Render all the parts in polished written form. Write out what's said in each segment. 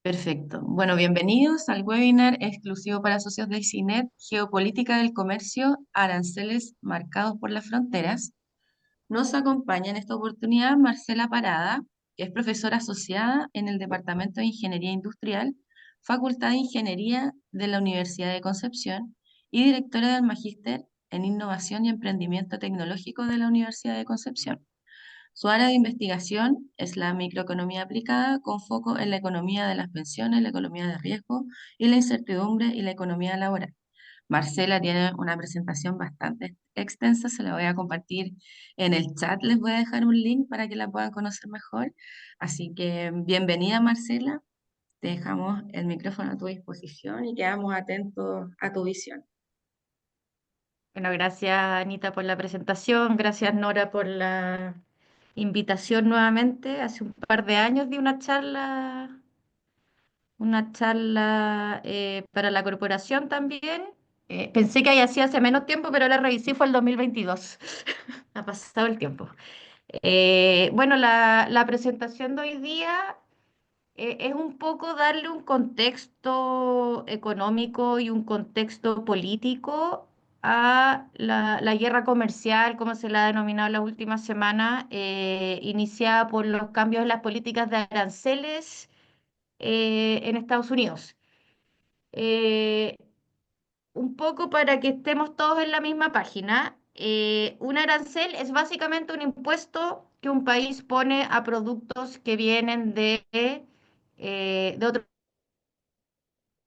Perfecto. Bueno, bienvenidos al webinar exclusivo para socios de ICINET, Geopolítica del Comercio, Aranceles marcados por las fronteras. Nos acompaña en esta oportunidad Marcela Parada, que es profesora asociada en el Departamento de Ingeniería Industrial, Facultad de Ingeniería de la Universidad de Concepción y directora del Magíster en Innovación y Emprendimiento Tecnológico de la Universidad de Concepción. Su área de investigación es la microeconomía aplicada con foco en la economía de las pensiones, la economía de riesgo y la incertidumbre y la economía laboral. Marcela tiene una presentación bastante extensa, se la voy a compartir en el chat, les voy a dejar un link para que la puedan conocer mejor. Así que bienvenida Marcela, te dejamos el micrófono a tu disposición y quedamos atentos a tu visión. Bueno, gracias Anita por la presentación, gracias Nora por la invitación nuevamente. Hace un par de años di una charla para la corporación también. Pensé que había sido hace menos tiempo, pero la revisé, fue el 2022. Ha pasado el tiempo. Bueno, la presentación de hoy día es un poco darle un contexto económico y un contexto político a la guerra comercial, como se la ha denominado las últimas semanas, iniciada por los cambios en las políticas de aranceles en Estados Unidos. Eh, un poco para que estemos todos en la misma página. Un arancel es básicamente un impuesto que un país pone a productos que vienen de otros.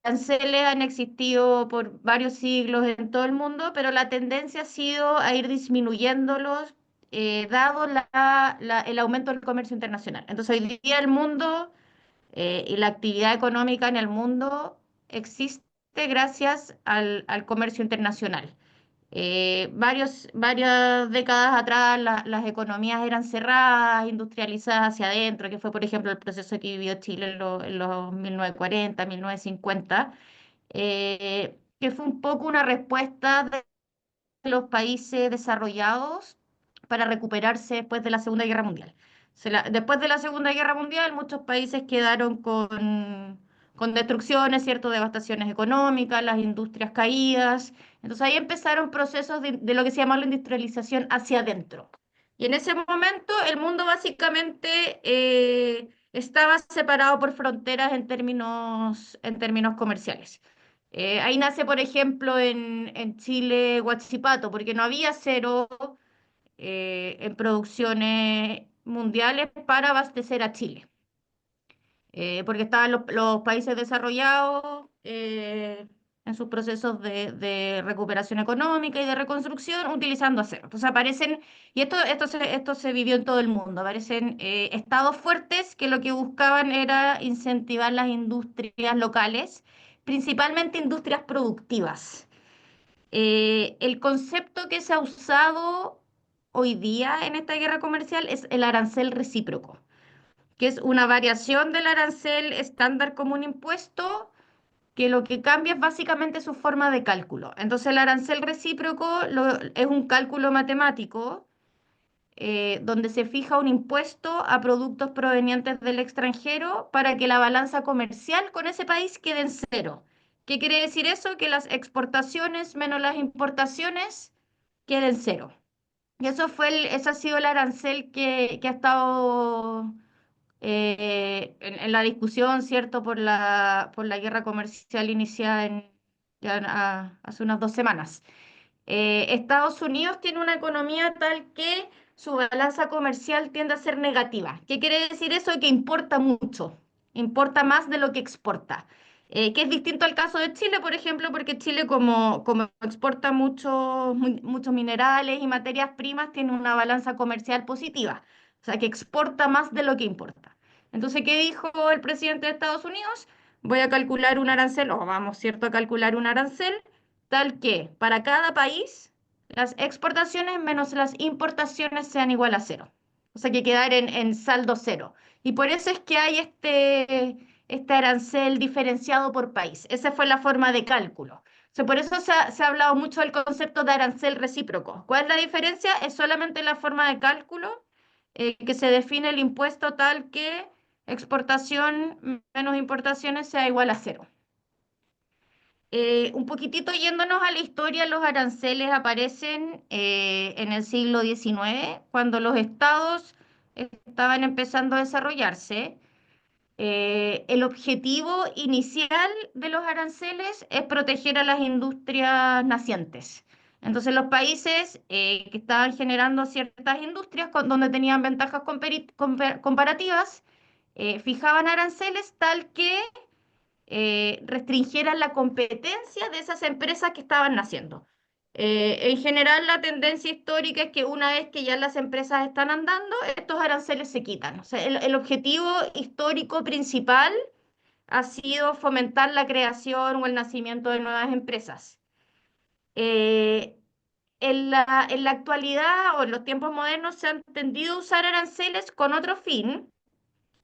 Aranceles han existido por varios siglos en todo el mundo, pero la tendencia ha sido a ir disminuyéndolos, dado el aumento del comercio internacional. Entonces, hoy día el mundo y la actividad económica en el mundo existe gracias al comercio internacional. Varias décadas atrás las economías eran cerradas, industrializadas hacia adentro, que fue, por ejemplo, el proceso que vivió Chile en los 1940, 1950, que fue un poco una respuesta de los países desarrollados para recuperarse después de la Segunda Guerra Mundial. Después de la Segunda Guerra Mundial, muchos países quedaron con destrucciones, ¿cierto? Devastaciones económicas, las industrias caídas. Entonces ahí empezaron procesos de lo que se llama la industrialización hacia adentro. Y en ese momento el mundo básicamente estaba separado por fronteras en términos comerciales. Ahí nace, por ejemplo, en Chile Huachipato, porque no había acero en producciones mundiales para abastecer a Chile, porque estaban los países desarrollados en sus procesos de recuperación económica y de reconstrucción utilizando acero. Entonces aparecen, y esto se vivió en todo el mundo, aparecen estados fuertes que lo que buscaban era incentivar las industrias locales, principalmente industrias productivas. El concepto que se ha usado hoy día en esta guerra comercial es el arancel recíproco, que es una variación del arancel estándar como un impuesto, que lo que cambia es básicamente su forma de cálculo. Entonces el arancel recíproco es un cálculo matemático donde se fija un impuesto a productos provenientes del extranjero para que la balanza comercial con ese país quede en cero. ¿Qué quiere decir eso? Que las exportaciones menos las importaciones queden cero. Y ese ha sido el arancel que ha estado en la discusión, ¿cierto? Por la guerra comercial iniciada hace unas 2 semanas. Estados Unidos tiene una economía tal que su balanza comercial tiende a ser negativa. ¿Qué quiere decir eso? Que importa mucho, importa más de lo que exporta. Que es distinto al caso de Chile, por ejemplo, porque Chile como exporta muchos minerales y materias primas, tiene una balanza comercial positiva, o sea, que exporta más de lo que importa. Entonces, ¿qué dijo el presidente de Estados Unidos? Voy a calcular un arancel, o vamos, ¿cierto?, a calcular un arancel tal que para cada país las exportaciones menos las importaciones sean igual a cero. O sea, que quedar en saldo cero. Y por eso es que hay este arancel diferenciado por país. Esa fue la forma de cálculo. O sea, por eso se ha hablado mucho del concepto de arancel recíproco. ¿Cuál es la diferencia? Es solamente la forma de cálculo que se define el impuesto tal que exportación menos importaciones sea igual a cero. Un poquitito yéndonos a la historia, los aranceles aparecen en el siglo XIX, cuando los estados estaban empezando a desarrollarse. El objetivo inicial de los aranceles es proteger a las industrias nacientes. Entonces, los países que estaban generando ciertas industrias donde tenían ventajas comparativas, fijaban aranceles tal que restringieran la competencia de esas empresas que estaban naciendo. En general, la tendencia histórica es que una vez que ya las empresas están andando, estos aranceles se quitan. O sea, el objetivo histórico principal ha sido fomentar la creación o el nacimiento de nuevas empresas. Eh, en la actualidad o en los tiempos modernos se han tendido a usar aranceles con otro fin,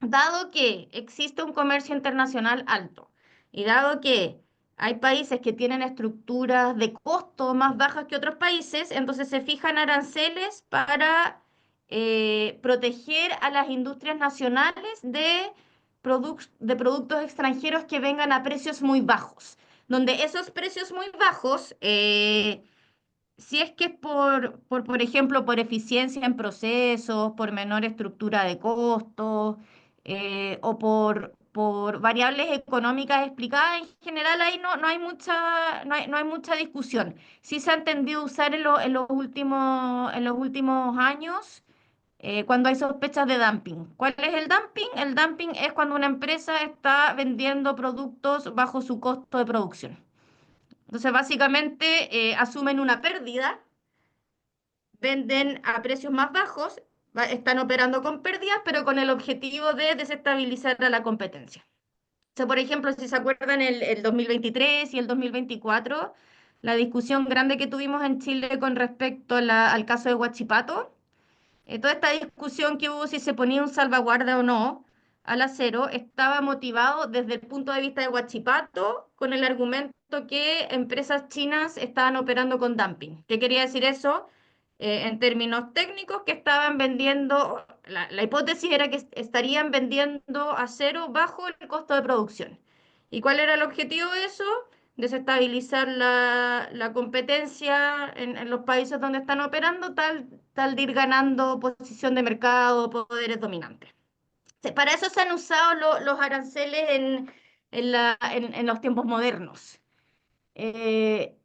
dado que existe un comercio internacional alto y dado que hay países que tienen estructuras de costo más bajas que otros países, entonces se fijan aranceles para proteger a las industrias nacionales de productos extranjeros que vengan a precios muy bajos, donde esos precios muy bajos si es que es por ejemplo, por eficiencia en procesos, por menor estructura de costos, o por variables económicas explicadas, en general ahí no hay mucha discusión. Sí se ha tendido a usar en los últimos años cuando hay sospechas de dumping. ¿Cuál es el dumping? El dumping es cuando una empresa está vendiendo productos bajo su costo de producción. Entonces, básicamente, asumen una pérdida, venden a precios más bajos, están operando con pérdidas, pero con el objetivo de desestabilizar a la competencia. O sea, por ejemplo, si se acuerdan, el 2023 y el 2024, la discusión grande que tuvimos en Chile con respecto al caso de Huachipato, toda esta discusión que hubo si se ponía un salvaguarda o no al acero estaba motivado desde el punto de vista de Huachipato con el argumento que empresas chinas estaban operando con dumping. ¿Qué quería decir eso? En términos técnicos, que estaban vendiendo, la hipótesis era que estarían vendiendo acero bajo el costo de producción. ¿Y cuál era el objetivo de eso? Desestabilizar la competencia en los países donde están operando, tal de ir ganando posición de mercado, poderes dominantes. Para eso se han usado los aranceles en los tiempos modernos. Eh,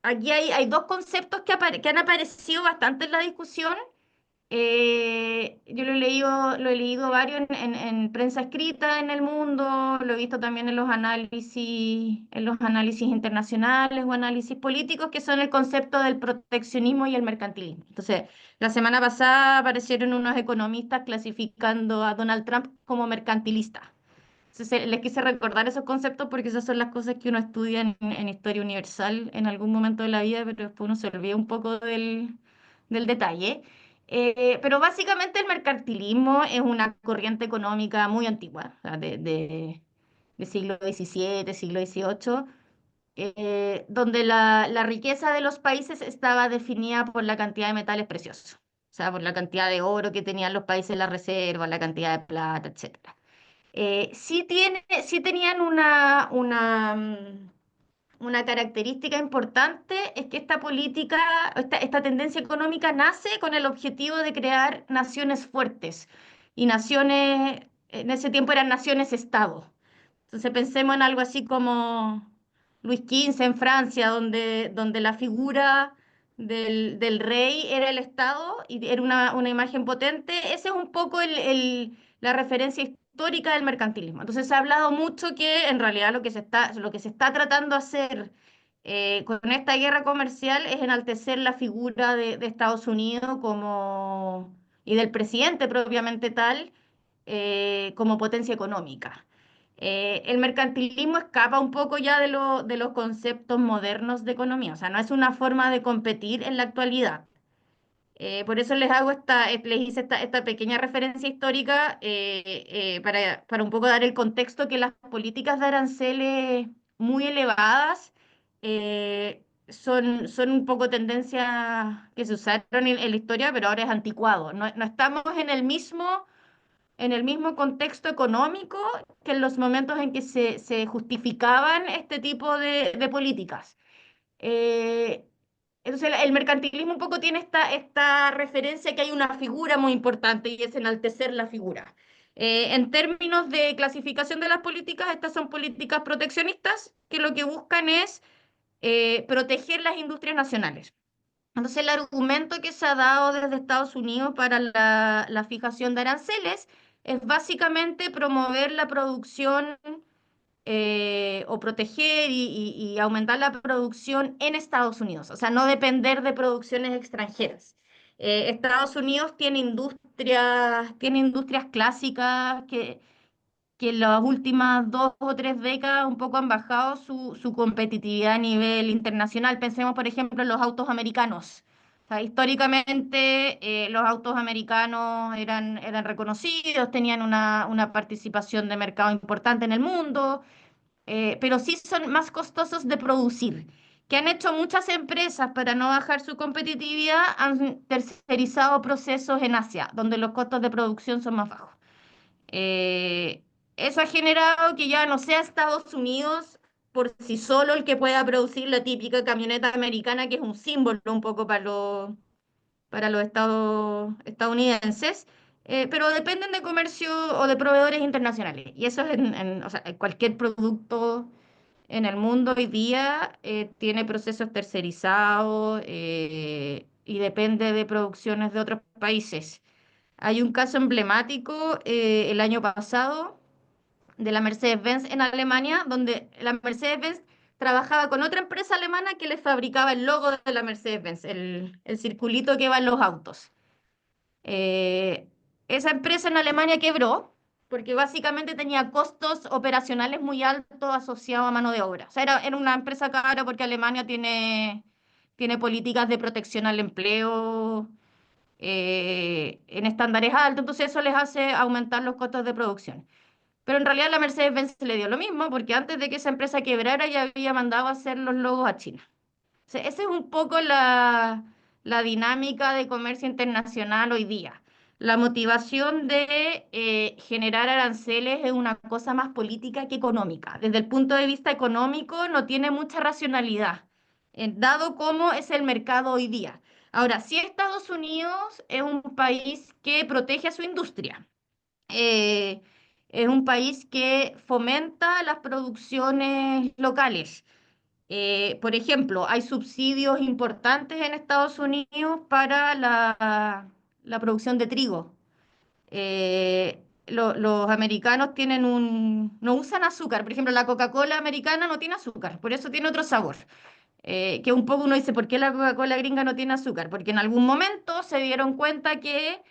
Aquí hay dos conceptos que han aparecido bastante en la discusión. Yo lo he leído varios en prensa escrita en el mundo, lo he visto también en los análisis internacionales o análisis políticos, que son el concepto del proteccionismo y el mercantilismo. Entonces, la semana pasada aparecieron unos economistas clasificando a Donald Trump como mercantilista. Entonces, les quise recordar esos conceptos porque esas son las cosas que uno estudia en historia universal en algún momento de la vida, pero después uno se olvida un poco del detalle. Pero básicamente el mercantilismo es una corriente económica muy antigua, o sea, de siglo XVII, siglo XVIII, donde la riqueza de los países estaba definida por la cantidad de metales preciosos, o sea, por la cantidad de oro que tenían los países en la reserva, la cantidad de plata, etcétera. Sí tenían una característica importante, es que esta política, esta tendencia económica nace con el objetivo de crear naciones fuertes y naciones, en ese tiempo eran naciones-estado. Entonces pensemos en algo así como Luis XV en Francia, donde la figura del rey era el Estado y era una imagen potente. Esa es un poco la referencia histórica del mercantilismo. Entonces se ha hablado mucho que en realidad lo que se está tratando de hacer con esta guerra comercial es enaltecer la figura de Estados Unidos y del presidente propiamente tal como potencia económica. El mercantilismo escapa un poco ya de los conceptos modernos de economía, o sea, no es una forma de competir en la actualidad. Por eso les hice esta pequeña referencia histórica para un poco dar el contexto que las políticas de aranceles muy elevadas son un poco tendencias que se usaron en la historia, pero ahora es anticuado. No estamos en el mismo contexto económico que en los momentos en que se justificaban este tipo de políticas. Eh, entonces, el mercantilismo un poco tiene esta referencia que hay una figura muy importante y es enaltecer la figura. En términos de clasificación de las políticas, estas son políticas proteccionistas que lo que buscan es proteger las industrias nacionales. Entonces, el argumento que se ha dado desde Estados Unidos para la fijación de aranceles es básicamente promover la producción o proteger y aumentar la producción en Estados Unidos, o sea, no depender de producciones extranjeras. Estados Unidos tiene industrias clásicas que en las últimas 2 o 3 décadas un poco han bajado su competitividad a nivel internacional. Pensemos, por ejemplo, en los autos americanos. O sea, históricamente los autos americanos eran reconocidos, tenían una participación de mercado importante en el mundo, pero sí son más costosos de producir. Que han hecho muchas empresas para no bajar su competitividad, han tercerizado procesos en Asia, donde los costos de producción son más bajos. Eh, Eso ha generado que ya no sea Estados Unidos por sí solo el que pueda producir la típica camioneta americana, que es un símbolo un poco para los estadounidenses, pero dependen de comercio o de proveedores internacionales. Y eso es o sea, cualquier producto en el mundo hoy día tiene procesos tercerizados y depende de producciones de otros países. Hay un caso emblemático el año pasado de la Mercedes-Benz en Alemania, donde la Mercedes-Benz trabajaba con otra empresa alemana que le fabricaba el logo de la Mercedes-Benz, el circulito que va en los autos. Eh, Esa empresa en Alemania quebró porque básicamente tenía costos operacionales muy altos asociados a mano de obra. O sea, era una empresa cara porque Alemania tiene políticas de protección al empleo en estándares altos, entonces eso les hace aumentar los costos de producción. Pero en realidad la Mercedes-Benz le dio lo mismo, porque antes de que esa empresa quebrara ya había mandado a hacer los logos a China. O sea, esa es un poco la dinámica de comercio internacional hoy día. La motivación de generar aranceles es una cosa más política que económica. Desde el punto de vista económico no tiene mucha racionalidad, dado cómo es el mercado hoy día. Ahora, si Estados Unidos es un país que protege a su industria, eh, es un país que fomenta las producciones locales. Por ejemplo, hay subsidios importantes en Estados Unidos para la producción de trigo. Los americanos no usan azúcar. Por ejemplo, la Coca-Cola americana no tiene azúcar, por eso tiene otro sabor. Que un poco uno dice, ¿por qué la Coca-Cola gringa no tiene azúcar? Porque en algún momento se dieron cuenta que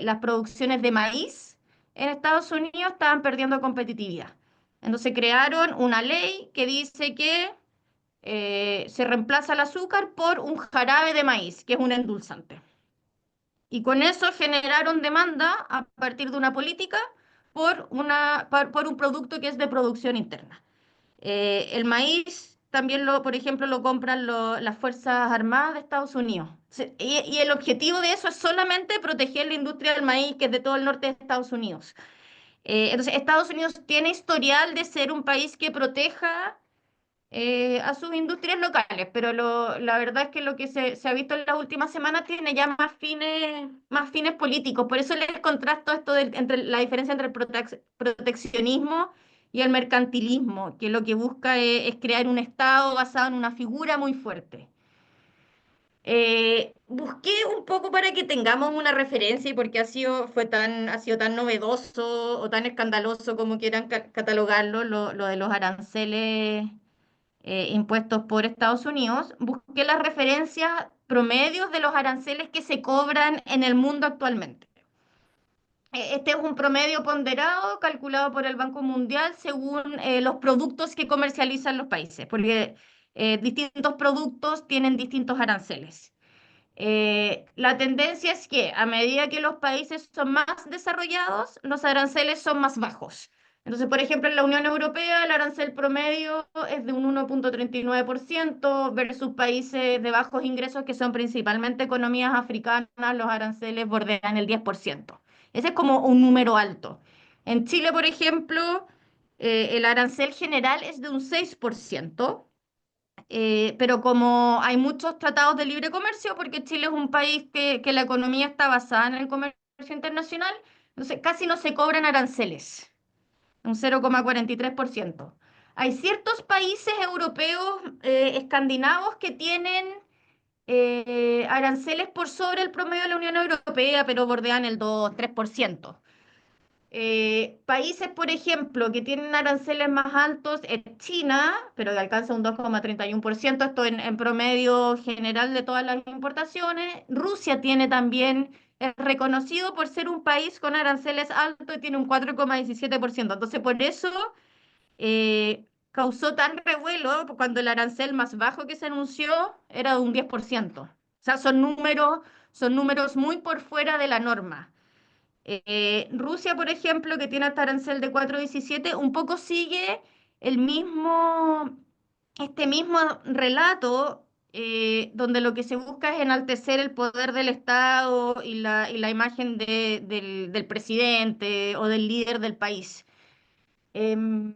las producciones de maíz en Estados Unidos estaban perdiendo competitividad. Entonces crearon una ley que dice que se reemplaza el azúcar por un jarabe de maíz, que es un endulzante. Y con eso generaron demanda a partir de una política por un producto que es de producción interna. El maíz también, por ejemplo, lo compran las Fuerzas Armadas de Estados Unidos. Y el objetivo de eso es solamente proteger la industria del maíz, que es de todo el norte de Estados Unidos. Entonces, Estados Unidos tiene historial de ser un país que proteja a sus industrias locales, pero la verdad es que lo que se ha visto en las últimas semanas tiene ya más fines políticos. Por eso les contrasto esto entre la diferencia entre el proteccionismo y el mercantilismo, que lo que busca es crear un Estado basado en una figura muy fuerte. Busqué un poco para que tengamos una referencia y porque ha sido tan novedoso o tan escandaloso como quieran catalogarlo, lo de los aranceles impuestos por Estados Unidos. Busqué las referencias promedios de los aranceles que se cobran en el mundo actualmente. Este es un promedio ponderado calculado por el Banco Mundial según los productos que comercializan los países, porque distintos productos tienen distintos aranceles. La tendencia es que a medida que los países son más desarrollados, los aranceles son más bajos. Entonces, por ejemplo, en la Unión Europea el arancel promedio es de un 1,39% versus países de bajos ingresos que son principalmente economías africanas, los aranceles bordean el 10%. Ese es como un número alto. En Chile, por ejemplo, el arancel general es de un 6%. Pero como hay muchos tratados de libre comercio, porque Chile es un país que la economía está basada en el comercio internacional, entonces casi no se cobran aranceles, un 0,43%. Hay ciertos países europeos, escandinavos, que tienen aranceles por sobre el promedio de la Unión Europea, pero bordean el 2-3%. Países, por ejemplo, que tienen aranceles más altos es China, pero que alcanza un 2,31%, esto en promedio general de todas las importaciones. Rusia tiene también, es reconocido por ser un país con aranceles altos y tiene un 4,17%. Entonces, por eso causó tan revuelo cuando el arancel más bajo que se anunció era de un 10%. O sea, son números muy por fuera de la norma. Rusia, por ejemplo, que tiene hasta arancel de 4,17, un poco sigue el mismo, este mismo relato, donde lo que se busca es enaltecer el poder del Estado y la imagen del presidente o del líder del país. Em,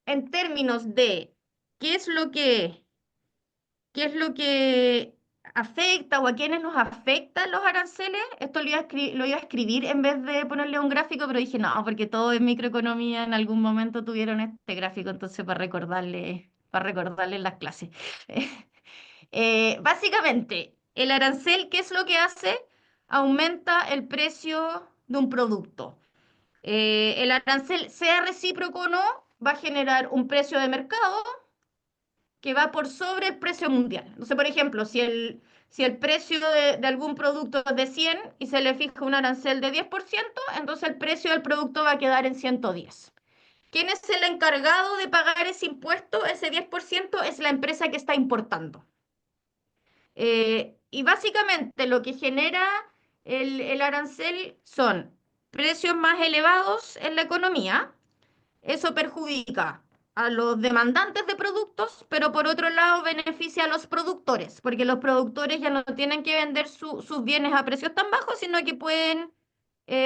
en términos de qué es lo que ¿qué es lo que afecta o a quiénes nos afectan los aranceles? Esto lo iba a escribir en vez de ponerle un gráfico, pero dije no, porque todo en microeconomía en algún momento tuvieron este gráfico, entonces para recordarle las clases. Básicamente, el arancel, ¿qué es lo que hace? Aumenta el precio de un producto. El arancel, sea recíproco o no, va a generar un precio de mercado que va por sobre el precio mundial. Entonces, por ejemplo, si el precio de algún producto es de 100 y se le fija un arancel de 10%, entonces el precio del producto va a quedar en 110. ¿Quién es el encargado de pagar ese impuesto? Ese 10% es la empresa que está importando. Y básicamente lo que genera el arancel son precios más elevados en la economía. Eso perjudica a los demandantes de productos, pero por otro lado beneficia a los productores, porque los productores ya no tienen que vender sus bienes a precios tan bajos, sino que pueden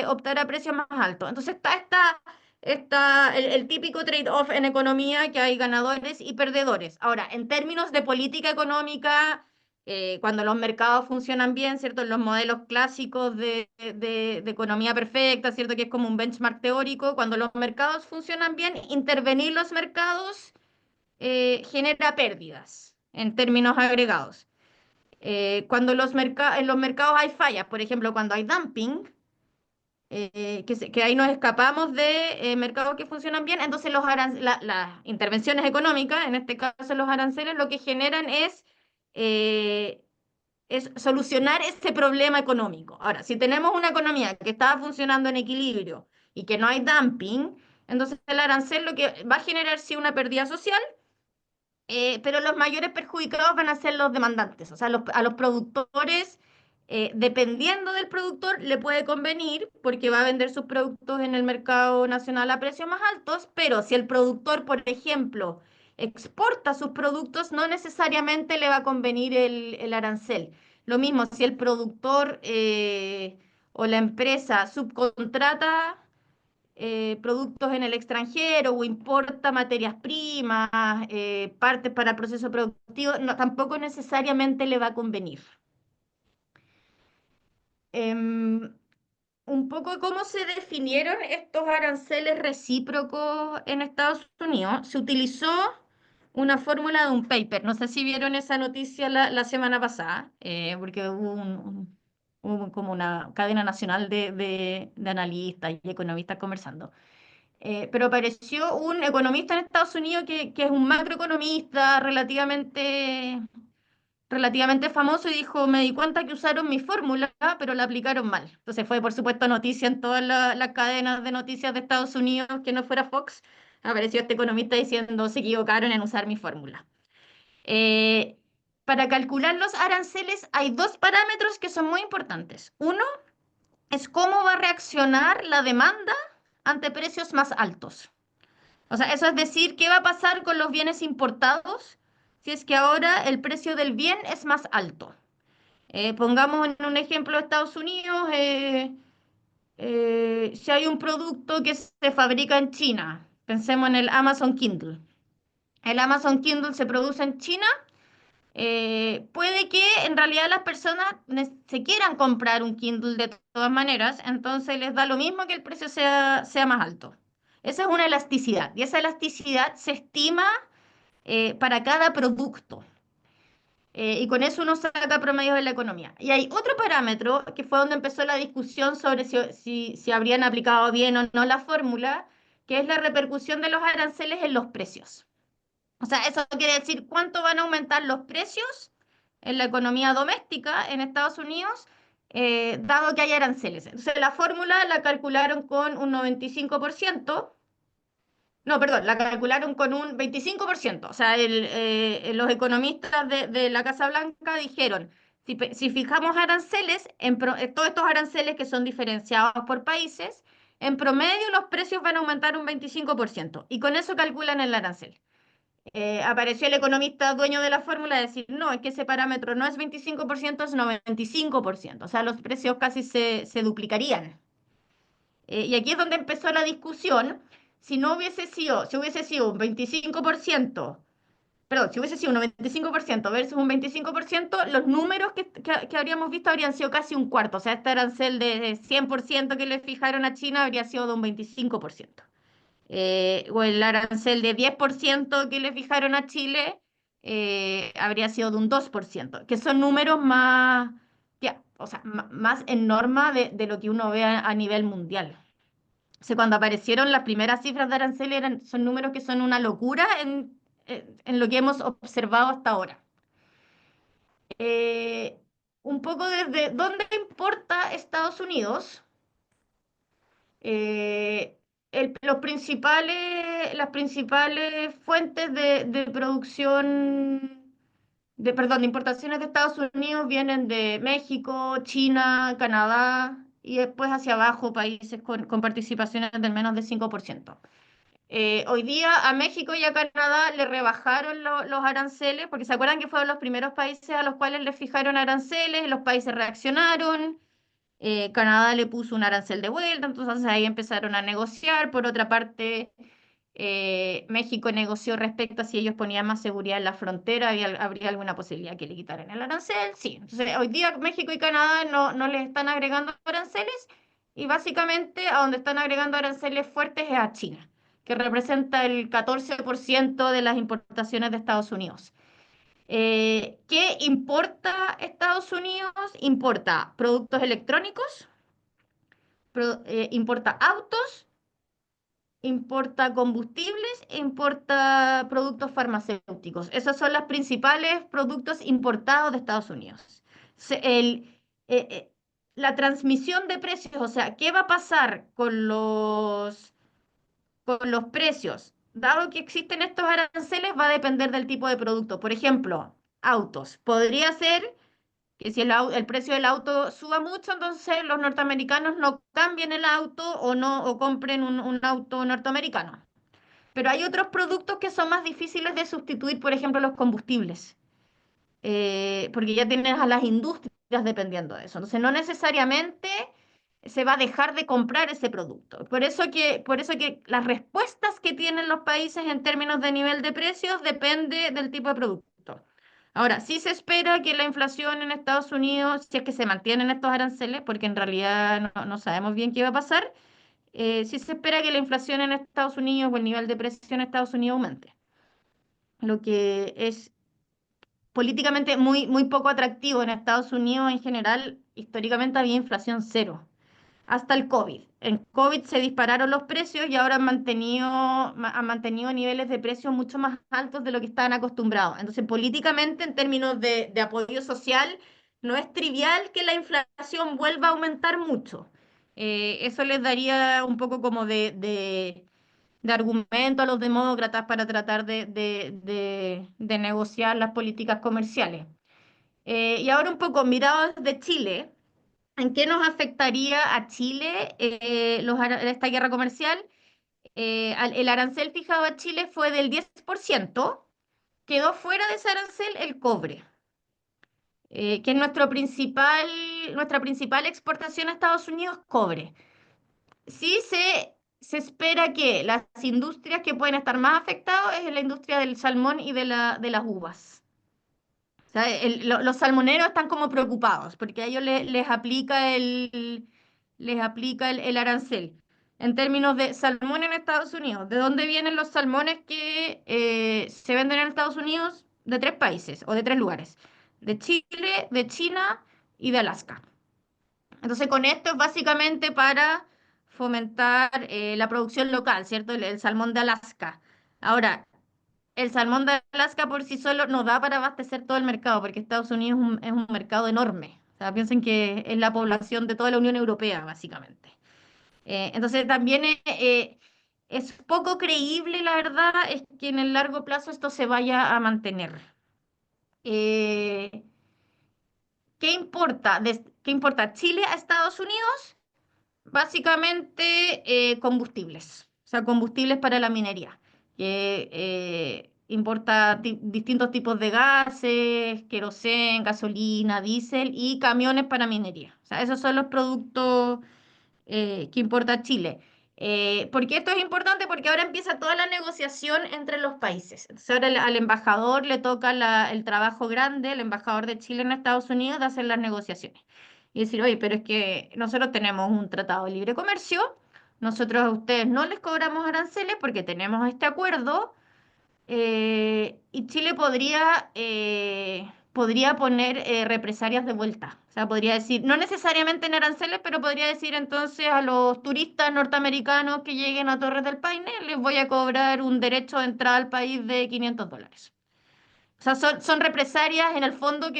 optar a precios más altos. Entonces está el típico trade-off en economía, que hay ganadores y perdedores. Ahora, en términos de política económica, cuando los mercados funcionan bien, ¿cierto? En los modelos clásicos de economía perfecta, ¿cierto? Que es como un benchmark teórico, cuando los mercados funcionan bien, intervenir los mercados genera pérdidas en términos agregados. Cuando en los mercados hay fallas, por ejemplo, cuando hay dumping, que ahí nos escapamos de mercados que funcionan bien, entonces las intervenciones económicas, en este caso los aranceles, lo que generan eh, es solucionar ese problema económico. Ahora, si tenemos una economía que está funcionando en equilibrio y que no hay dumping, entonces el arancel lo que va a generar sí una pérdida social, pero los mayores perjudicados van a ser los demandantes, o sea, a los productores, dependiendo del productor, le puede convenir porque va a vender sus productos en el mercado nacional a precios más altos, pero si el productor, por ejemplo, exporta sus productos, no necesariamente le va a convenir el arancel. Lo mismo si el productor o la empresa subcontrata productos en el extranjero o importa materias primas, partes para el proceso productivo, no, tampoco necesariamente le va a convenir. Em, un poco cómo se definieron estos aranceles recíprocos en Estados Unidos. Se utilizó una fórmula de un paper. No sé si vieron esa noticia la semana pasada, porque hubo como una cadena nacional de analistas y economistas conversando. Pero apareció un economista en Estados Unidos que es un macroeconomista relativamente famoso y dijo, me di cuenta que usaron mi fórmula, pero la aplicaron mal. Entonces fue, por supuesto, noticia en todas las cadenas de noticias de Estados Unidos, que no fuera Fox. Apareció este economista diciendo, se equivocaron en usar mi fórmula. Eh, para calcular los aranceles hay dos parámetros que son muy importantes. Uno es cómo va a reaccionar la demanda ante precios más altos. O sea, eso es decir, ¿qué va a pasar con los bienes importados si es que ahora el precio del bien es más alto? Pongamos en un ejemplo Estados Unidos, Si hay un producto que se fabrica en China, pensemos en el Amazon Kindle. El Amazon Kindle se produce en China. Puede que en realidad las personas se quieran comprar un Kindle de todas maneras, entonces les da lo mismo que el precio sea más alto. Esa es una elasticidad y esa elasticidad se estima para cada producto. Y con eso uno saca promedios de la economía. Y hay otro parámetro que fue donde empezó la discusión sobre si habrían aplicado bien o no la fórmula, que es la repercusión de los aranceles en los precios. O sea, eso quiere decir cuánto van a aumentar los precios en la economía doméstica en Estados Unidos, dado que hay aranceles. Entonces, la fórmula la calcularon con un 95%. No, perdón, la calcularon con un 25%. O sea, los economistas de la Casa Blanca dijeron, si fijamos aranceles, todos estos aranceles que son diferenciados por países, en promedio los precios van a aumentar un 25%. Y con eso calculan el arancel. Apareció el economista dueño de la fórmula de decir, no, es que ese parámetro no es 25%, es 95%. O sea, los precios casi se duplicarían. Y aquí es donde empezó la discusión. Si hubiese sido un 25%, perdón, si hubiese sido un 95% versus un 25%, los números que habríamos visto habrían sido casi un cuarto. O sea, este arancel de 100% que le fijaron a China habría sido de un 25%. O el arancel de 10% que le fijaron a Chile habría sido de un 2%, que son números más, ya, o sea, más en norma de lo que uno ve a nivel mundial. O sea, cuando aparecieron las primeras cifras de arancel son números que son una locura en lo que hemos observado hasta ahora. Eh, un poco desde dónde importa Estados Unidos. Eh, las principales fuentes de producción, perdón, de importaciones de Estados Unidos vienen de México, China, Canadá y después hacia abajo países con participaciones del menos de 5%. Hoy día a México y a Canadá le rebajaron los aranceles, porque se acuerdan que fueron los primeros países a los cuales les fijaron aranceles, los países reaccionaron. Canadá le puso un arancel de vuelta, entonces ahí empezaron a negociar. Por otra parte, México negoció respecto a si ellos ponían más seguridad en la frontera, habría alguna posibilidad que le quitaran el arancel. Sí, entonces hoy día México y Canadá no les están agregando aranceles y básicamente a donde están agregando aranceles fuertes es a China, que representa el 14% de las importaciones de Estados Unidos. ¿Qué importa Estados Unidos? Importa productos electrónicos, importa autos, importa combustibles e importa productos farmacéuticos. Esos son los principales productos importados de Estados Unidos. Se- el- eh, eh, la transmisión de precios, o sea, ¿qué va a pasar con los precios? Dado que existen estos aranceles, va a depender del tipo de producto. Por ejemplo, autos. Podría ser que si el precio del auto suba mucho, entonces los norteamericanos no cambien el auto o no o compren un auto norteamericano. Pero hay otros productos que son más difíciles de sustituir, por ejemplo, los combustibles, porque ya tienes a las industrias dependiendo de eso. Entonces, no necesariamente se va a dejar de comprar ese producto. Por eso que las respuestas que tienen los países en términos de nivel de precios depende del tipo de producto. Ahora, sí se espera que la inflación en Estados Unidos, si es que se mantienen estos aranceles, porque en realidad no sabemos bien qué va a pasar, sí se espera que la inflación en Estados Unidos o el nivel de precio en Estados Unidos aumente, lo que es políticamente muy, muy poco atractivo. En Estados Unidos en general, históricamente había inflación cero, hasta el COVID. En COVID se dispararon los precios y ahora han mantenido niveles de precios mucho más altos de lo que estaban acostumbrados. Entonces, políticamente, en términos de apoyo social, no es trivial que la inflación vuelva a aumentar mucho. Eso les daría un poco como de argumento a los demócratas para tratar de negociar las políticas comerciales. Y ahora un poco mirado desde Chile. ¿En qué nos afectaría a Chile esta guerra comercial? El arancel fijado a Chile fue del 10%, quedó fuera de ese arancel el cobre, que es nuestra principal exportación a Estados Unidos, cobre. Sí se espera que las industrias que pueden estar más afectadas es la industria del salmón y de las uvas. O sea, los salmoneros están como preocupados porque a ellos les aplica el arancel. En términos de salmón en Estados Unidos, ¿de dónde vienen los salmones que se venden en Estados Unidos? De tres países o de tres lugares. De Chile, de China y de Alaska. Entonces, con esto es básicamente para fomentar la producción local, ¿cierto? El salmón de Alaska. Ahora, el salmón de Alaska por sí solo no da para abastecer todo el mercado, porque Estados Unidos es un mercado enorme. O sea, piensen que es la población de toda la Unión Europea, básicamente. Entonces, también es poco creíble, la verdad, es que en el largo plazo esto se vaya a mantener. Eh, ¿Qué importa? ¿Qué importa Chile a Estados Unidos? Básicamente combustibles, o sea, combustibles para la minería, que importa distintos tipos de gases, querosén, gasolina, diésel y camiones para minería. O sea, esos son los productos que importa Chile. ¿Por qué esto es importante? Porque ahora empieza toda la negociación entre los países. Entonces ahora al embajador le toca el trabajo grande, el embajador de Chile en Estados Unidos, de hacer las negociaciones. Y decir, oye, pero es que nosotros tenemos un tratado de libre comercio, nosotros a ustedes no les cobramos aranceles porque tenemos este acuerdo, y Chile podría poner represalias de vuelta. O sea, podría decir, no necesariamente en aranceles, pero podría decir entonces a los turistas norteamericanos que lleguen a Torres del Paine, les voy a cobrar un derecho de entrada al país de $500. O sea, son represalias en el fondo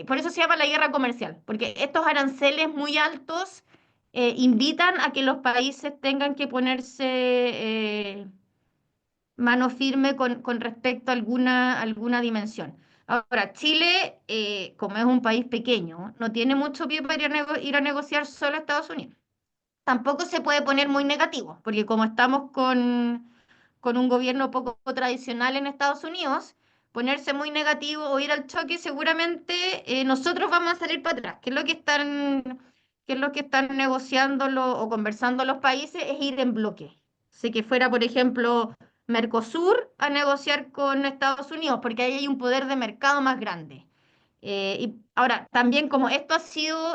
por eso se llama la guerra comercial, porque estos aranceles muy altos invitan a que los países tengan que ponerse mano firme con respecto a alguna dimensión. Ahora, Chile, como es un país pequeño, no tiene mucho pie para ir a negociar solo a Estados Unidos. Tampoco se puede poner muy negativo, porque como estamos con un gobierno poco tradicional en Estados Unidos, ponerse muy negativo o ir al choque, seguramente nosotros vamos a salir para atrás. ¿Qué es lo que están negociando o conversando los países? Es ir en bloque. Sé que fuera, por ejemplo, Mercosur a negociar con Estados Unidos, porque ahí hay un poder de mercado más grande. Y ahora, también como esto ha sido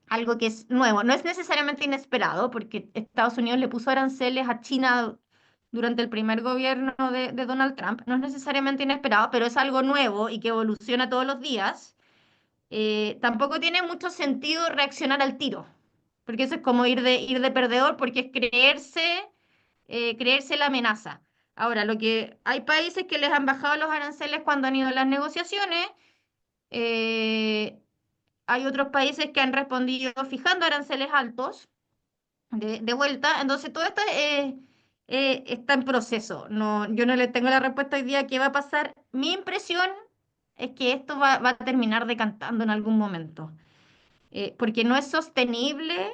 algo que es nuevo. No es necesariamente inesperado, porque Estados Unidos le puso aranceles a China durante el primer gobierno de Donald Trump. No es necesariamente inesperado, pero es algo nuevo y que evoluciona todos los días. Tampoco tiene mucho sentido reaccionar al tiro, porque eso es como ir de perdedor, porque es creerse la amenaza. Ahora, lo que hay países que les han bajado los aranceles cuando han ido a las negociaciones. eh, Hay otros países que han respondido fijando aranceles altos de vuelta. Entonces, todo esto está en proceso. No, yo no le tengo la respuesta hoy día qué va a pasar. Mi impresión es que esto va a terminar decantando en algún momento, porque no es sostenible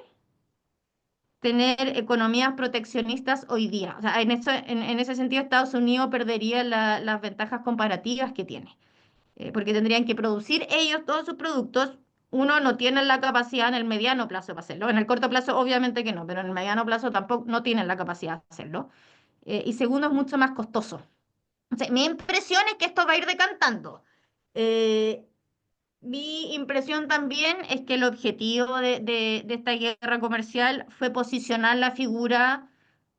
tener economías proteccionistas hoy día. O sea, en ese sentido, Estados Unidos perdería las ventajas comparativas que tiene, porque tendrían que producir ellos todos sus productos. Uno, no tienen la capacidad en el mediano plazo para hacerlo. En el corto plazo, obviamente que no, pero en el mediano plazo tampoco no tienen la capacidad de hacerlo. Y segundo, es mucho más costoso. O sea, mi impresión es que esto va a ir decantando. Eh, Mi impresión también es que el objetivo de esta guerra comercial fue posicionar la figura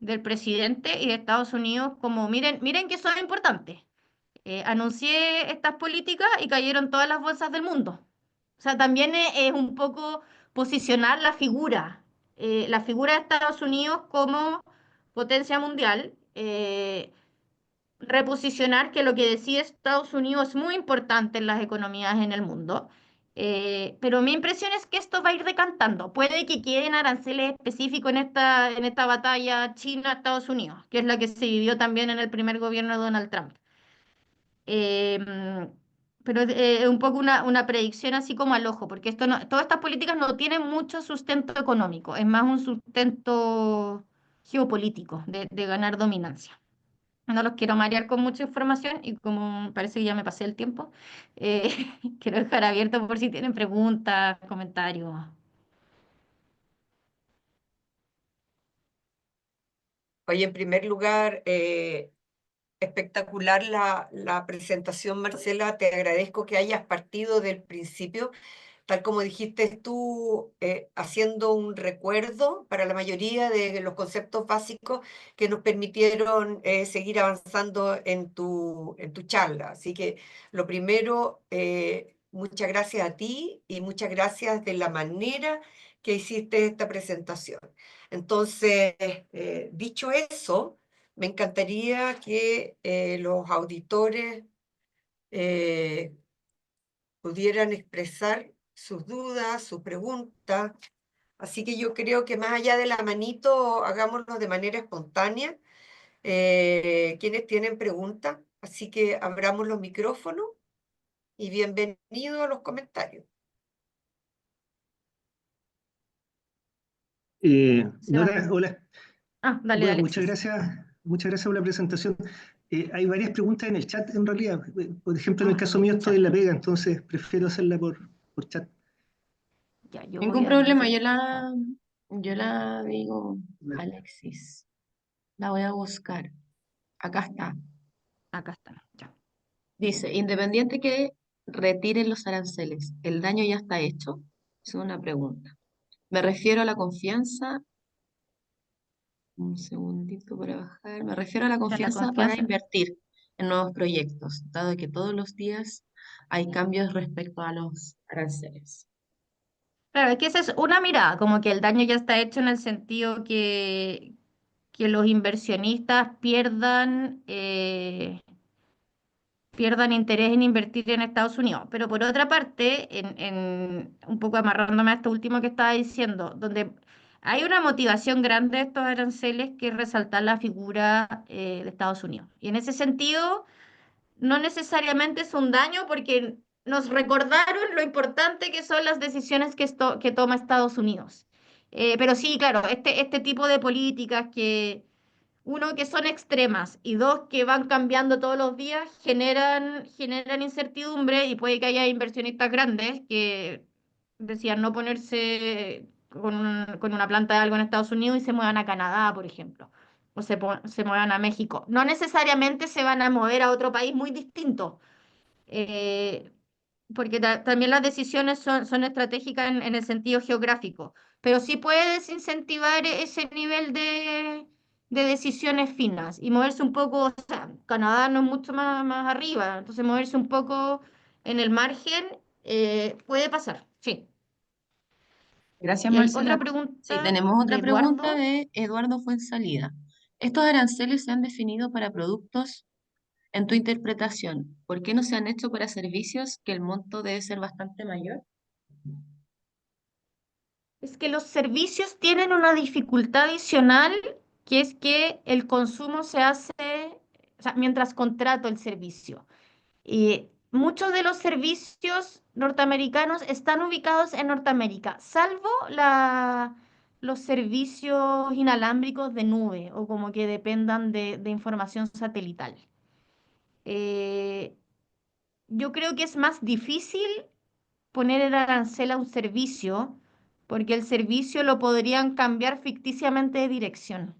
del presidente y de Estados Unidos como, miren, miren que son importantes. Anuncié estas políticas y cayeron todas las bolsas del mundo. O sea, también es un poco posicionar la figura de Estados Unidos como potencia mundial, reposicionar que lo que decide Estados Unidos es muy importante en las economías en el mundo. Pero mi impresión es que esto va a ir decantando. Puede que queden aranceles específicos en esta batalla China-Estados Unidos, que es la que se vivió también en el primer gobierno de Donald Trump. Em, pero es un poco una predicción así como al ojo, porque todas estas políticas no tienen mucho sustento económico, es más un sustento geopolítico de ganar dominancia. No los quiero marear con mucha información y como parece que ya me pasé el tiempo, eh, quiero dejar abierto por si tienen preguntas, comentarios. Oye, en primer lugar, espectacular la presentación, Marcela. Te agradezco que hayas partido del principio, tal como dijiste tú, haciendo un recuerdo para la mayoría de los conceptos básicos que nos permitieron seguir avanzando en tu charla. Así que lo primero, muchas gracias a ti y muchas gracias de la manera que hiciste esta presentación. Entonces, dicho eso, me encantaría que los auditores eh, pudieran expresar sus dudas, sus preguntas. Así que yo creo que más allá de la manito, hagámoslo de manera espontánea. Quienes tienen preguntas, así que abramos los micrófonos y bienvenido a los comentarios. Sebastián. Hola. Dale, Bueno, Alexis. muchas gracias por la presentación. Hay varias preguntas en el chat, en realidad. Por ejemplo, en el caso mío estoy en la pega, entonces prefiero hacerla por chat. Ya, yo Ningún voy a problema, enviar- yo la digo, Alexis. La voy a buscar. Acá está. Acá está, ya. Dice, independiente que retiren los aranceles, ¿el daño ya está hecho? Es una pregunta. Me refiero a la confianza, un segundito para bajar, me refiero a la Ya, la confianza para confianza. invertir en nuevos proyectos, dado que todos los días hay cambios respecto a los aranceles. Claro, es que esa es una mirada, como que el daño ya está hecho en el sentido que los inversionistas pierdan interés en invertir en Estados Unidos. Pero por otra parte, un poco amarrándome a esto último que estaba diciendo, donde hay una motivación grande de estos aranceles que es resaltar la figura de Estados Unidos. Y en ese sentido, no necesariamente es un daño porque nos recordaron lo importante que son las decisiones que toma Estados Unidos. Pero sí, claro, este tipo de políticas que uno, que son extremas y dos, que van cambiando todos los días, generan incertidumbre y puede que haya inversionistas grandes que decían no ponerse con una planta de algo en Estados Unidos y se muevan a Canadá, por ejemplo, o se muevan a México. No necesariamente se van a mover a otro país muy distinto. Eh, Porque también las decisiones son estratégicas en el sentido geográfico, pero sí puede desincentivar ese nivel de decisiones finas y moverse un poco, o sea, Canadá no es mucho más arriba, entonces moverse un poco en el margen puede pasar, sí. Gracias, Y hay Marcela. otra Sí, pregunta tenemos de otra pregunta Eduardo. de Eduardo Fuensalida. ¿Estos aranceles se han definido para productos en tu interpretación? ¿Por qué no se han hecho para servicios que el monto debe ser bastante mayor? Es que los servicios tienen una dificultad adicional, que es que el consumo se hace, o sea, mientras contrato el servicio. Y muchos de los servicios norteamericanos están ubicados en Norteamérica, salvo los servicios inalámbricos de nube o como que dependan de información satelital. Eh, yo creo que es más difícil poner el arancel a un servicio porque el servicio lo podrían cambiar ficticiamente de dirección.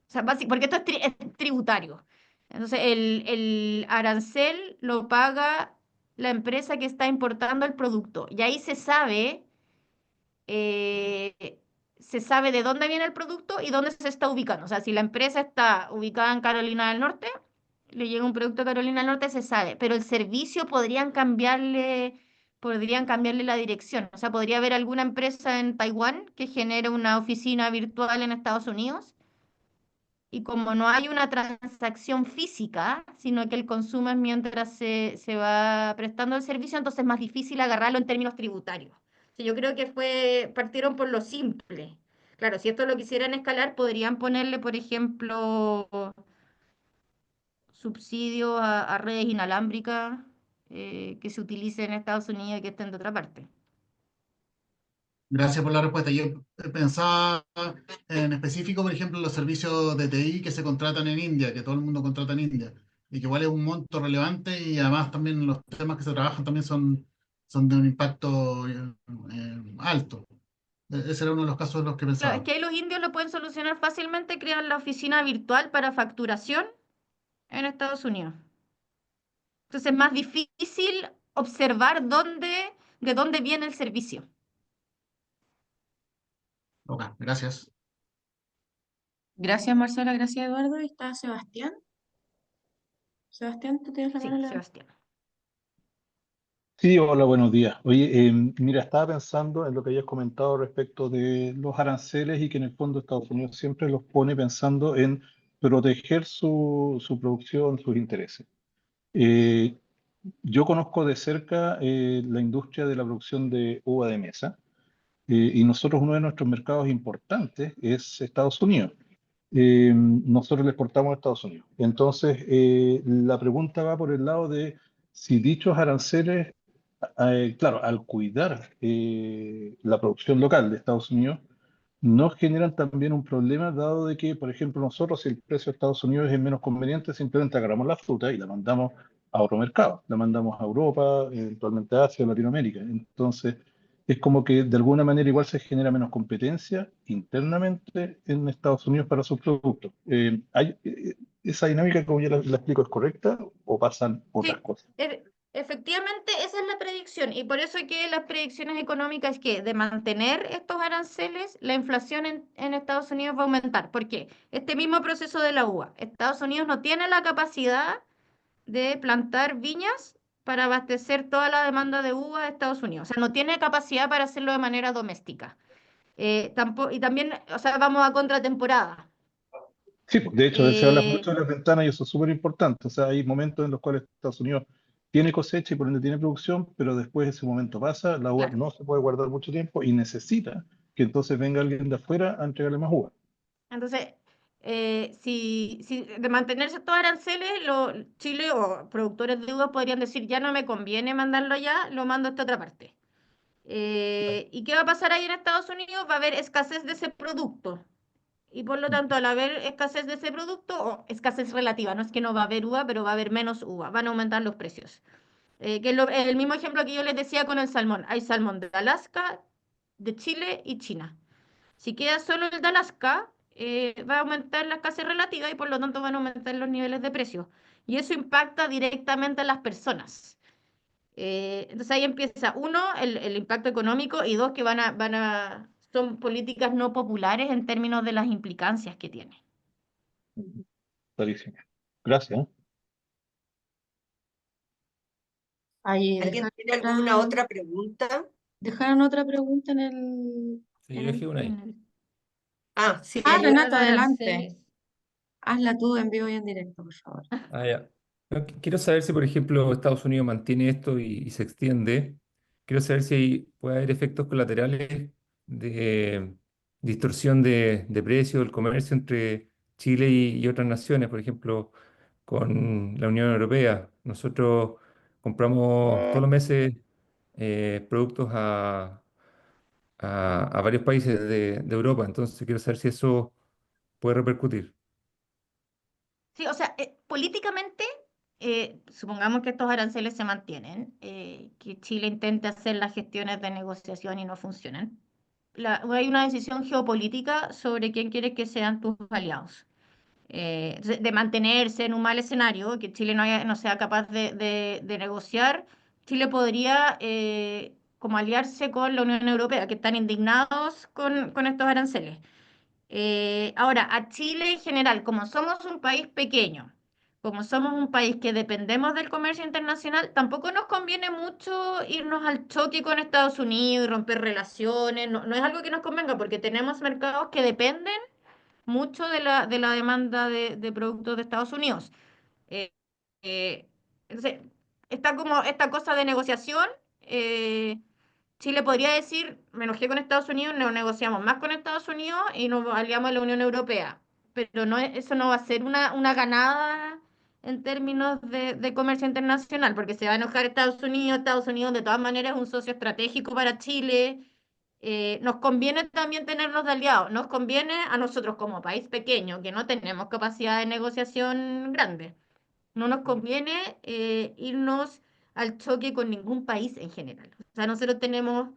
O sea, porque esto es tributario. Entonces, el arancel lo paga la empresa que está importando el producto. Y ahí se sabe de dónde viene el producto y dónde se está ubicando. O sea, si la empresa está ubicada en Carolina del Norte, le llega un producto a Carolina del Norte, se sabe. Pero el servicio podrían cambiarle la dirección. O sea, podría haber alguna empresa en Taiwán que genere una oficina virtual en Estados Unidos y como no hay una transacción física, sino que el consumo es mientras se va prestando el servicio, entonces es más difícil agarrarlo en términos tributarios. Sí, yo creo que partieron por lo simple. Claro, si esto lo quisieran escalar, podrían ponerle, por ejemplo, subsidio a redes inalámbricas que se utilicen en Estados Unidos y que estén de otra parte. Gracias por la respuesta. Yo pensaba en específico, por ejemplo, los servicios de TI que se contratan en India, que todo el mundo contrata en India, y que igual es un monto relevante y además también los temas que se trabajan también son de un impacto alto. Ese era uno de los casos en los que Claro, es pensaba. que ahí los indios lo pueden solucionar fácilmente, crean la oficina virtual para facturación en Estados Unidos. Entonces es más difícil observar de dónde viene el servicio. Ok, gracias. Gracias, Marcela. Gracias, Eduardo. Ahí está Sebastián. Sebastián, tú tienes la Sí, mano levantada. Sebastián. Sí, hola, buenos días. Oye, mira, estaba pensando en lo que hayas comentado respecto de los aranceles y que en el fondo Estados Unidos siempre los pone pensando en proteger su producción, sus intereses. Eh, yo conozco de cerca la industria de la producción de uva de mesa y nosotros uno de nuestros mercados importantes es Estados Unidos. Nosotros le exportamos a Estados Unidos. Entonces, la pregunta va por el lado de si dichos aranceles claro, al cuidar la producción local de Estados Unidos, nos generan también un problema, dado de que, por ejemplo, nosotros, si el precio de Estados Unidos es menos conveniente, simplemente agarramos la fruta y la mandamos a otro mercado, la mandamos a Europa, eventualmente a Asia, Latinoamérica. Entonces, es como que de alguna manera igual se genera menos competencia internamente en Estados Unidos para sus productos. ¿Esa dinámica, como ya la explico, es correcta o pasan otras Sí, cosas? efectivamente esa es la predicción y por eso que las predicciones económicas que de mantener estos aranceles, la inflación en Estados Unidos va a aumentar. ¿Por qué? Este mismo proceso de la uva. Estados Unidos no tiene la capacidad de plantar viñas para abastecer toda la demanda de uva de Estados Unidos. O sea, no tiene capacidad para hacerlo de manera doméstica. Y también, o sea, vamos a contratemporada. Sí, pues, de hecho, se habla Eh, mucho de las ventanas y eso es súper importante. O sea, hay momentos en los cuales Estados Unidos tiene cosecha y por ende tiene producción, pero después ese momento pasa, la uva claro. no se puede guardar mucho tiempo y necesita que entonces venga alguien de afuera a entregarle más uva. Entonces, si de mantenerse estos aranceles, Chile o productores de uva podrían decir, ya no me conviene mandarlo allá, lo mando a esta otra parte. ¿Y qué va a pasar ahí en Estados Unidos? Va a haber escasez de ese producto. Y por lo tanto, al haber escasez de ese producto, o escasez relativa, no es que no va a haber uva, pero va a haber menos uva, van a aumentar los precios. Que es el mismo ejemplo que yo les decía con el salmón. Hay salmón de Alaska, de Chile y China. Si queda solo el de Alaska, va a aumentar la escasez relativa y por lo tanto van a aumentar los niveles de precio. Y eso impacta directamente a las personas. Entonces ahí empieza, uno, el impacto económico y dos, que son políticas no populares en términos de las implicancias que tiene. Clarísimo. Gracias. ¿Eh? Ahí ¿Alguien tiene alguna otra pregunta? dejaron otra pregunta Sí, yo dejé una ahí. Ah, sí, Ah, hay Renato, otra. adelante. Hazla tú en vivo y en directo, por favor. Ah, ya. No, quiero saber si, por ejemplo, Estados Unidos mantiene esto y se extiende. Quiero saber si puede haber efectos colaterales de distorsión de precios, del comercio entre Chile y otras naciones, por ejemplo, con la Unión Europea. Nosotros compramos todos los meses productos a varios países de Europa, entonces quiero saber si eso puede repercutir. Sí, o sea, políticamente, supongamos que estos aranceles se mantienen, que Chile intente hacer las gestiones de negociación y no funcionan. Hay una decisión geopolítica sobre quién quiere que sean tus aliados. Entonces, de mantenerse en un mal escenario, que Chile no sea capaz de negociar, Chile podría como aliarse con la Unión Europea, que están indignados con estos aranceles. Ahora, a Chile en general, como somos un país pequeño, como somos un país que dependemos del comercio internacional, tampoco nos conviene mucho irnos al choque con Estados Unidos y romper relaciones. No, no es algo que nos convenga porque tenemos mercados que dependen mucho de la demanda de productos de Estados Unidos. Eh, eh, entonces, está como esta cosa de negociación. eh, Chile podría decir, me enojé con Estados Unidos, no negociamos más con Estados Unidos y nos aliamos a la Unión Europea. Pero no, eso no va a ser una ganada en términos de comercio internacional, porque se va a enojar Estados Unidos de todas maneras es un socio estratégico para Chile. Nos conviene también tenerlos de aliados, nos conviene a nosotros como país pequeño, que no tenemos capacidad de negociación grande. No nos conviene irnos al choque con ningún país en general. O sea, nosotros tenemos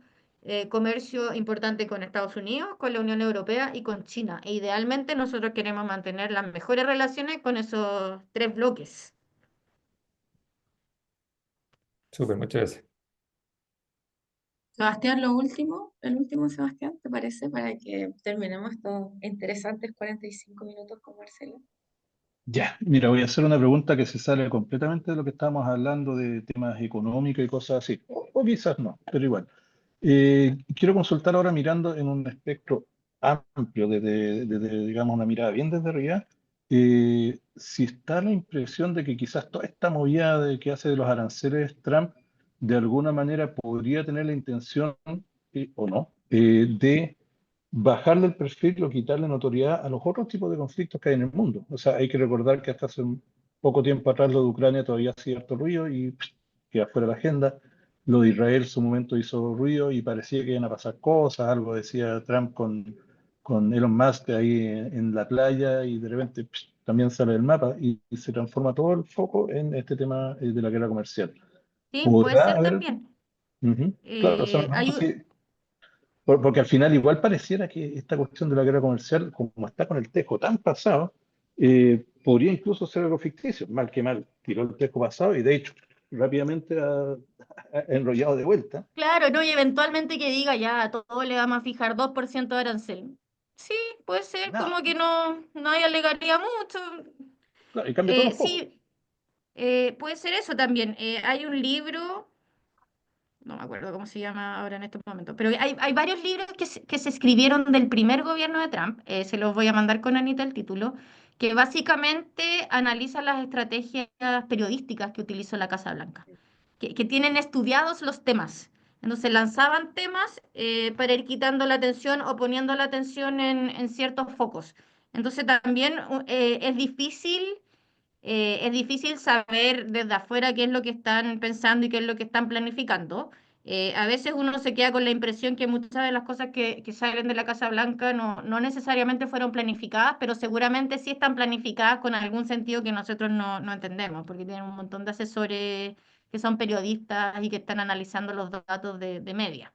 comercio importante con Estados Unidos, con la Unión Europea y con China. E idealmente nosotros queremos mantener las mejores relaciones con esos tres bloques. Súper, muchas gracias. Sebastián, el último, Sebastián, ¿te parece? Para que terminemos estos interesantes 45 minutos con Marcela. Ya, mira, voy a hacer una pregunta que se sale completamente de lo que estábamos hablando de temas económicos y cosas así, o quizás no, pero igual. Quiero consultar ahora mirando en un espectro amplio, desde, digamos, una mirada bien desde arriba, si está la impresión de que quizás toda esta movida que hace de los aranceles Trump, de alguna manera podría tener la intención, o no, de bajarle el perfil o quitarle notoriedad a los otros tipos de conflictos que hay en el mundo. O sea, hay que recordar que hasta hace un poco tiempo atrás lo de Ucrania todavía hacía cierto ruido y queda fuera de la agenda. Lo de Israel en su momento hizo ruido y parecía que iban a pasar cosas, algo decía Trump con Elon Musk ahí en la playa y de repente también sale del mapa y se transforma todo el foco en este tema de la guerra comercial. Sí, puede ¿Podrá ser haber? también. Ujú. Claro, o sea, me Hay pregunto un- si, porque al final igual pareciera que esta cuestión de la guerra comercial, como está con el tejo tan pasado, podría incluso ser algo ficticio. Mal que mal, tiró el tejo pasado y de hecho rápidamente ha enrollado de vuelta. Claro, ¿no? Y eventualmente que diga ya, a todo le vamos a fijar 2% de arancel. Sí, puede ser, Nada, como que no, nadie alegaría mucho. claro, y cambia todo un poco. Sí, puede ser eso también. Hay un libro, no me acuerdo cómo se llama ahora en este momento, pero hay varios libros que se escribieron del primer gobierno de Trump, se los voy a mandar con Anita el título, que básicamente analizan las estrategias periodísticas que utilizó la Casa Blanca, que tienen estudiados los temas. Entonces lanzaban temas para ir quitando la atención o poniendo la atención en ciertos focos. Entonces también es difícil saber desde afuera qué es lo que están pensando y qué es lo que están planificando. A veces uno se queda con la impresión que muchas de las cosas que salen de la Casa Blanca no necesariamente fueron planificadas, pero seguramente sí están planificadas con algún sentido que nosotros no entendemos, porque tienen un montón de asesores que son periodistas y que están analizando los datos de media.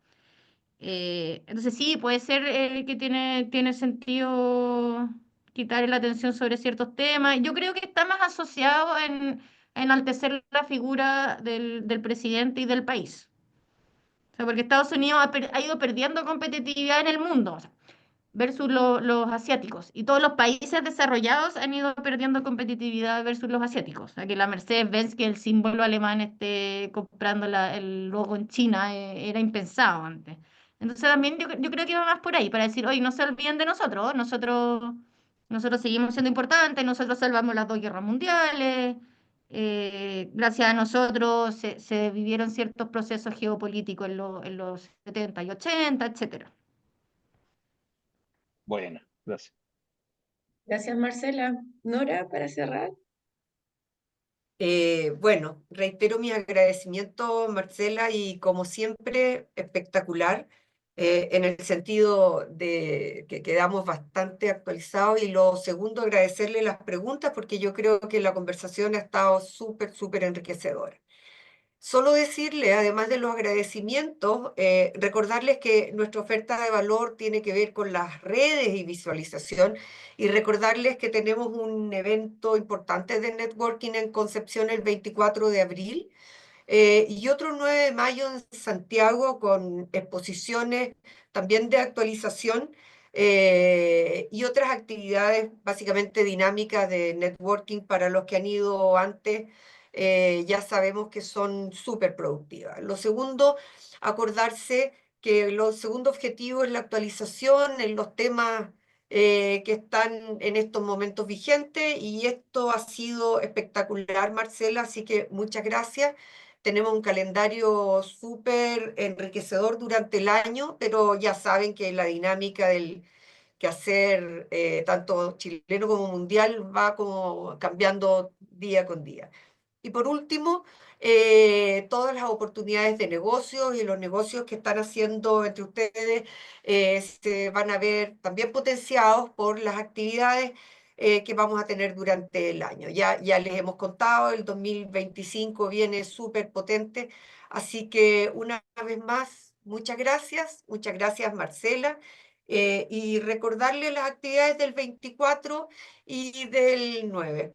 Entonces sí, puede ser que tiene sentido quitar la atención sobre ciertos temas. Yo creo que está más asociado en enaltecer la figura del presidente y del país. O sea, porque Estados Unidos ha ido perdiendo competitividad en el mundo, o sea, versus los asiáticos. Y todos los países desarrollados han ido perdiendo competitividad versus los asiáticos. O sea, que la Mercedes-Benz, que el símbolo alemán esté comprando el logo en China, era impensado antes. Entonces también yo creo que va más por ahí, para decir, oye, no se olviden de nosotros, nosotros seguimos siendo importantes, nosotros salvamos las dos guerras mundiales, gracias a nosotros se vivieron ciertos procesos geopolíticos en los 70 y 80, etcétera. Bueno, gracias. Gracias, Marcela. Nora, para cerrar. Bueno, reitero mi agradecimiento, Marcela, y como siempre, espectacular, en el sentido de que quedamos bastante actualizados. Y lo segundo, agradecerle las preguntas, porque yo creo que la conversación ha estado súper, súper enriquecedora. Solo decirle, además de los agradecimientos, recordarles que nuestra oferta de valor tiene que ver con las redes y visualización, y recordarles que tenemos un evento importante de networking en Concepción el 24 de abril, y otro 9 de mayo en Santiago con exposiciones también de actualización, y otras actividades básicamente dinámicas de networking para los que han ido antes. Ya sabemos que son súper productivas. Lo segundo, acordarse que el segundo objetivo es la actualización en los temas que están en estos momentos vigentes, y esto ha sido espectacular, Marcela, así que muchas gracias. Tenemos un calendario súper enriquecedor durante el año, pero ya saben que la dinámica del quehacer, tanto chileno como mundial, va como cambiando día con día. Y por último, todas las oportunidades de negocios y los negocios que están haciendo entre ustedes se van a ver también potenciados por las actividades que vamos a tener durante el año. Ya les hemos contado, el 2025 viene súper potente, así que una vez más, Muchas gracias Marcela. Y recordarle las actividades del 24 y del 9.